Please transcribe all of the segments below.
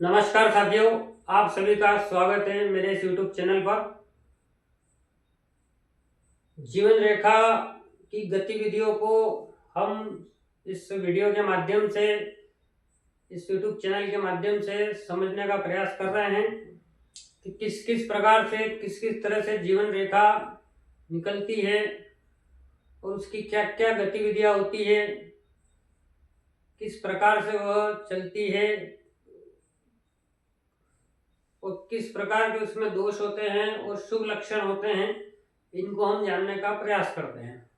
नमस्कार साथियों, आप सभी का स्वागत है मेरे इस YouTube चैनल पर। जीवन रेखा की गतिविधियों को हम इस वीडियो के माध्यम से, इस YouTube चैनल के माध्यम से समझने का प्रयास कर रहे हैं कि किस किस प्रकार से, किस किस तरह से जीवन रेखा निकलती है और उसकी क्या क्या गतिविधियां होती है, किस प्रकार से वह चलती है और किस प्रकार के उसमें दोष होते हैं और शुभ लक्षण होते हैं, इनको हम जानने का प्रयास करते हैं।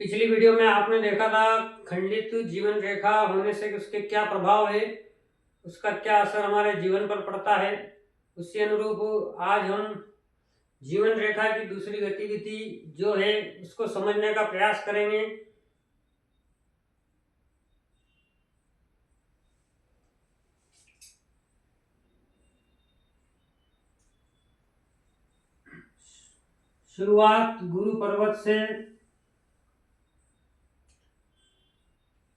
पिछली वीडियो में आपने देखा था खंडित जीवन रेखा होने से उसके क्या प्रभाव है, उसका क्या असर हमारे जीवन पर पड़ता है। उसी अनुरूप आज हम जीवन रेखा की दूसरी गतिविधि जो है उसको समझने का प्रयास करेंगे। शुरुआत गुरु पर्वत से,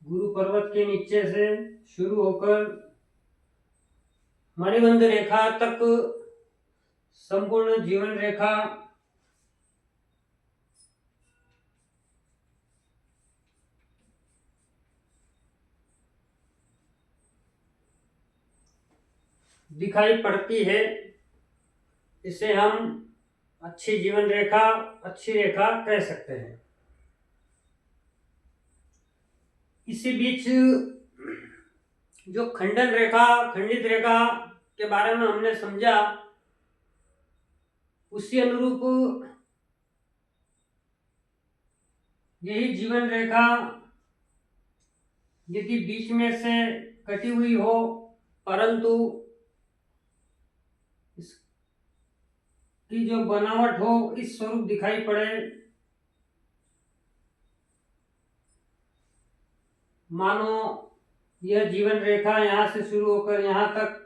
गुरु पर्वत के नीचे से शुरू होकर मणिबंध रेखा तक संपूर्ण जीवन रेखा दिखाई पड़ती है। इसे हम अच्छी जीवन रेखा, अच्छी रेखा कह सकते हैं। इसी बीच जो खंडन रेखा, खंडित रेखा के बारे में हमने समझा, उसी अनुरूप यही जीवन रेखा यदि बीच में से कटी हुई हो परंतु इसकी जो बनावट हो इस स्वरूप दिखाई पड़े, मानो यह जीवन रेखा यहाँ से शुरू होकर यहाँ तक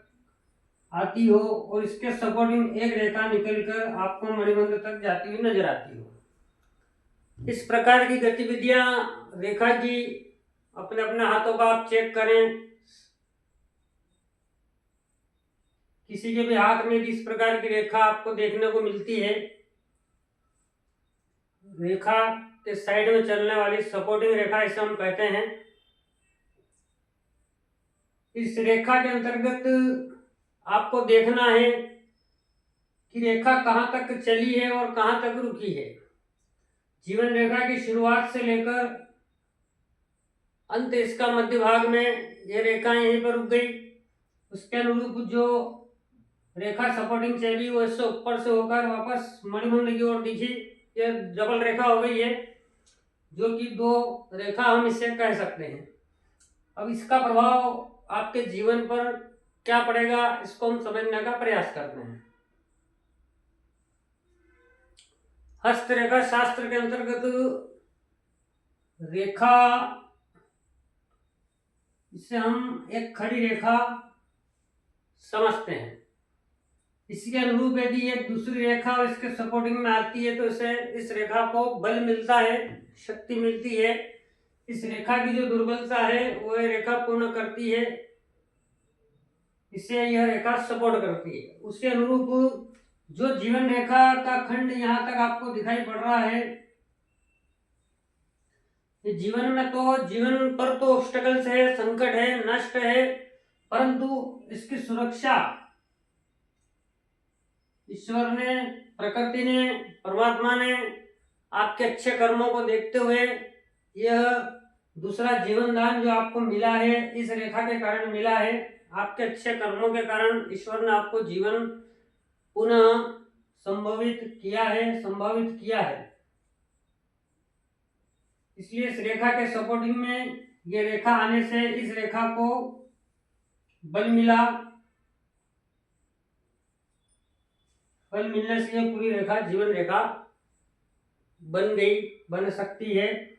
आती हो और इसके सपोर्टिंग एक रेखा निकलकर आपको मणिबंध तक जाती हुई नजर आती हो। इस प्रकार की गतिविधियां रेखा की अपने अपने हाथों का आप चेक करें। किसी के भी हाथ में इस प्रकार की रेखा आपको देखने को मिलती है, रेखा के साइड में चलने वाली सपोर्टिंग रेखा इसे हम कहते हैं। इस रेखा के अंतर्गत आपको देखना है कि रेखा कहां तक चली है और कहां तक रुकी है। जीवन रेखा की शुरुआत से लेकर अंत, इसका मध्य भाग में यह रेखा यहीं पर रुक गई। उसके अनुरूप जो रेखा सपोर्टिंग चली वो इससे ऊपर से होकर वापस मणिबंध की ओर दिखी, यह डबल रेखा हो गई है, जो कि दो रेखा हम इसे कह सकते हैं। अब इसका प्रभाव आपके जीवन पर क्या पड़ेगा इसको हम समझने का प्रयास करते हैं। हस्तरेखा शास्त्र के अंतर्गत रेखा, इसे हम एक खड़ी रेखा समझते हैं। इसके अनुरूप यदि एक दूसरी रेखा इसके सपोर्टिंग में आती है तो इसे, इस रेखा को बल मिलता है, शक्ति मिलती है। इस रेखा की जो दुर्बलता है वो रेखा पूर्ण करती है, इसे यह रेखा सपोर्ट करती है। उसके अनुरूप जो जीवन रेखा का खंड यहाँ तक आपको दिखाई पड़ रहा है, ये जीवन में तो, जीवन पर तो ऑब्स्टेकल्स है, संकट है, नष्ट है, परंतु इसकी सुरक्षा ईश्वर ने, प्रकृति ने, परमात्मा ने आपके अच्छे कर्मों को देखते हुए यह दूसरा जीवन दान जो आपको मिला है इस रेखा के कारण मिला है। आपके अच्छे कर्मों के कारण ईश्वर ने आपको जीवन पुनः संभावित किया है। इसलिए इस रेखा के सपोर्टिंग में ये रेखा आने से इस रेखा को बल मिला, बल मिलने से यह पूरी रेखा जीवन रेखा बन गई, बन सकती है।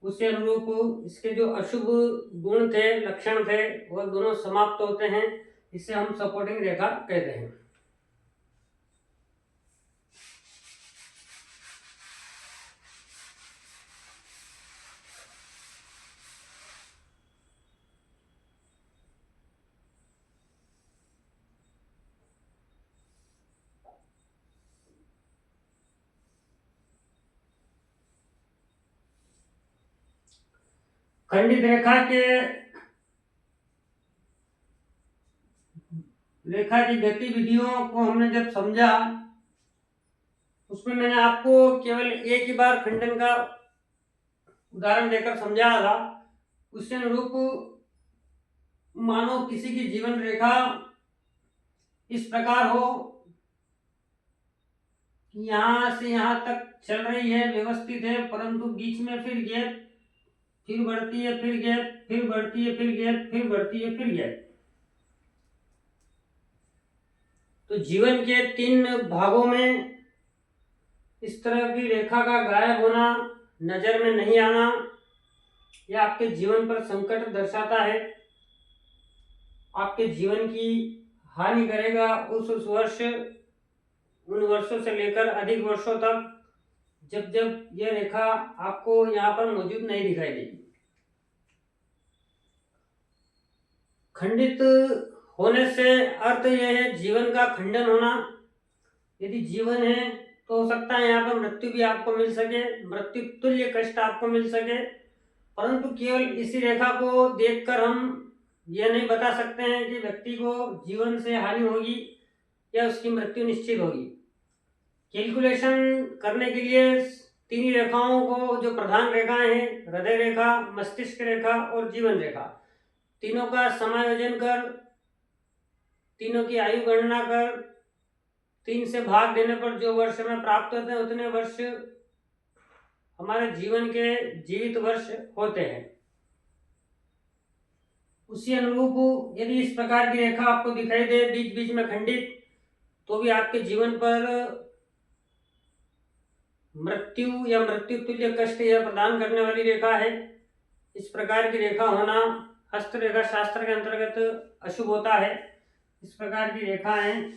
उसके अनुरूप इसके जो अशुभ गुण थे, लक्षण थे, वह दोनों समाप्त होते हैं। इसे हम सपोर्टिंग रेखा कहते हैं। खंडित रेखा की गतिविधियों को हमने जब समझा, उसमें मैंने आपको केवल एक ही बार खंडन का उदाहरण देकर समझाया था। उसके अनुरूप मानो किसी की जीवन रेखा इस प्रकार हो कि यहां से यहां तक चल रही है, व्यवस्थित है, परंतु बीच में फिर गैप, फिर बढ़ती है, फिर गैप, फिर बढ़ती है, फिर गैप, फिर बढ़ती है, फिर गैप। तो जीवन के 3 भागों में इस तरह की रेखा का गायब होना, नजर में नहीं आना, यह आपके जीवन पर संकट दर्शाता है, आपके जीवन की हानि करेगा। उस वर्ष, उन वर्षों से लेकर अधिक वर्षों तक जब जब यह रेखा आपको यहाँ पर मौजूद नहीं दिखाई देगी। खंडित होने से अर्थ यह है जीवन का खंडन होना। यदि जीवन है तो हो सकता है यहाँ पर मृत्यु भी आपको मिल सके, मृत्यु तुल्य कष्ट आपको मिल सके, परंतु केवल इसी रेखा को देखकर हम यह नहीं बता सकते हैं कि व्यक्ति को जीवन से हानि होगी या उसकी मृत्यु निश्चित होगी। कैलकुलेशन करने के लिए 3 ही रेखाओं को, जो प्रधान रेखाएं हैं, हृदय रेखा, मस्तिष्क रेखा और जीवन रेखा, तीनों का समायोजन कर, तीनों की आयु गणना कर 3 से भाग देने पर जो वर्ष हमें प्राप्त होते हैं उतने वर्ष हमारे जीवन के जीवित वर्ष होते हैं। उसी अनुरूप यदि इस प्रकार की रेखा आपको दिखाई दे बीच बीच में खंडित, तो भी आपके जीवन पर मृत्यु या मृत्यु तुल्य कष्ट यह प्रदान करने वाली रेखा है। इस प्रकार की रेखा होना हस्त रेखा शास्त्र के अंतर्गत अशुभ होता है। इस प्रकार की रेखाएं